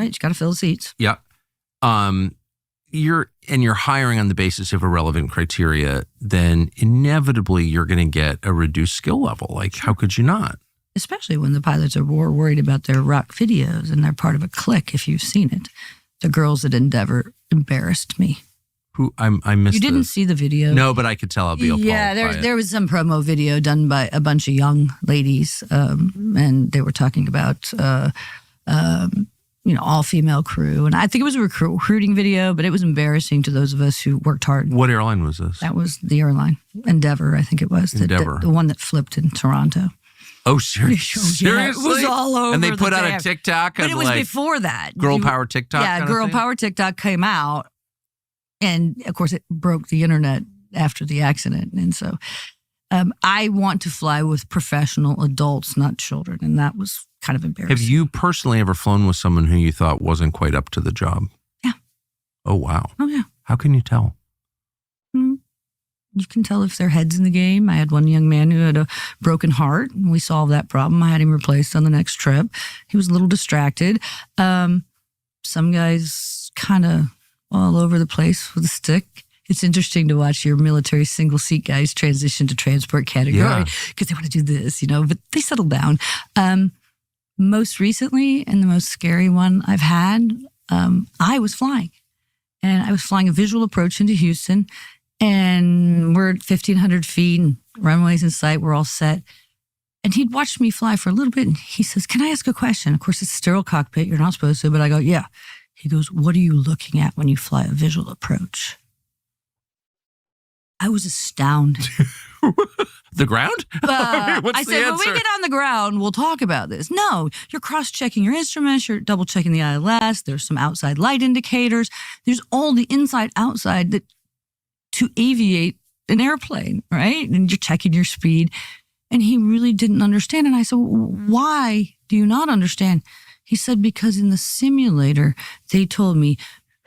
Right, you got to fill the seats. Yeah. You're hiring on the basis of irrelevant criteria, then inevitably you're going to get a reduced skill level. Like, how could you not? Especially when the pilots are more worried about their rock videos and they're part of a clique, if you've seen it. The girls at Endeavor embarrassed me. Who I missed. You didn't see the video? No, but I could tell I'll be appalled. Yeah, there was some promo video done by a bunch of young ladies, and they were talking about all-female crew. And I think it was a recruiting video, but it was embarrassing to those of us who worked hard. What airline was this? That was the airline. Endeavor, I think it was. Endeavor. The one that flipped in Toronto. Oh, seriously? Yeah, it was all over. And they put out a TikTok. But it was before that. Girl Power TikTok. Yeah, Girl Power TikTok came out. And, of course, it broke the internet after the accident. And so I want to fly with professional adults, not children. And that was kind of embarrassing. Have you personally ever flown with someone who you thought wasn't quite up to the job? Yeah. Oh, wow. Oh, yeah. How can you tell? You can tell if their head's in the game. I had one young man who had a broken heart, and we solved that problem. I had him replaced on the next trip. He was a little distracted. Some guys kind of all over the place with a stick. It's interesting to watch your military single seat guys transition to transport category because they want to do this, but they settle down. Most recently, and the most scary one I've had, I was flying. And I was flying a visual approach into Houston. And we're at 1,500 feet and runways in sight. We're all set. And he'd watched me fly for a little bit. And he says, "Can I ask a question?" Of course, it's a sterile cockpit. You're not supposed to. But I go, "Yeah." He goes, "What are you looking at when you fly a visual approach?" I was astounded. The ground? I said, "When we get on the ground, we'll talk about this." "No, you're cross-checking your instruments. You're double-checking the ILS. There's some outside light indicators. There's all the inside-outside that to aviate an airplane, right? And you're checking your speed." And he really didn't understand. And I said, "Why do you not understand?" He said, "Because in the simulator, they told me,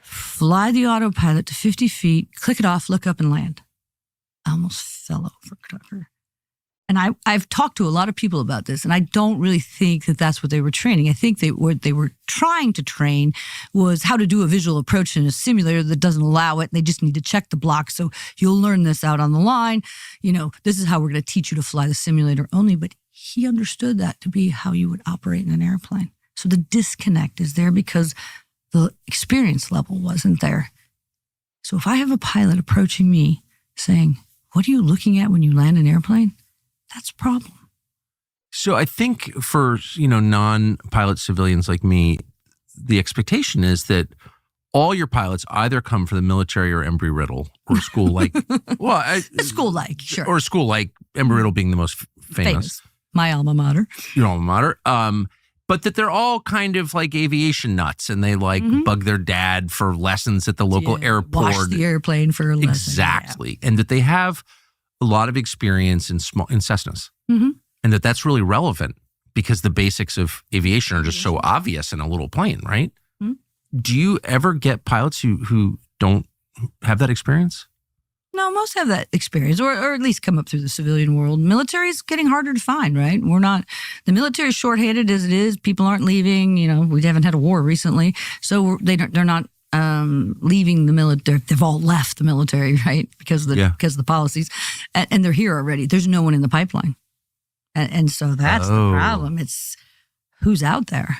fly the autopilot to 50 feet, click it off, look up and land." I almost fell over, Tucker. And I've talked to a lot of people about this, and I don't really think that that's what they were training. I think what they were trying to train was how to do a visual approach in a simulator that doesn't allow it. They just need to check the blocks. So you'll learn this out on the line. This is how we're going to teach you to fly the simulator only. But he understood that to be how you would operate in an airplane. So the disconnect is there because the experience level wasn't there. So if I have a pilot approaching me saying, "What are you looking at when you land an airplane?" that's a problem. So I think for, non-pilot civilians like me, the expectation is that all your pilots either come from the military or Embry-Riddle or a school like, a school like, sure. Or a school like Embry-Riddle being the most famous. My alma mater. Your alma mater. But that they're all kind of like aviation nuts and they bug their dad for lessons at the local airport. Wash the airplane for a lesson. Exactly. Yeah. And that they have a lot of experience in Cessnas. Mm-hmm. And that's really relevant because the basics of aviation are just so obvious in a little plane, right? Mm-hmm. Do you ever get pilots who don't have that experience? No, most have that experience, or at least come up through the civilian world. Military is getting harder to find, right? The military is shorthanded as it is. People aren't leaving. We haven't had a war recently, so they're not leaving the military. They've all left the military, right? Because of the policies, and they're here already. There's no one in the pipeline, and so that's the problem. It's who's out there.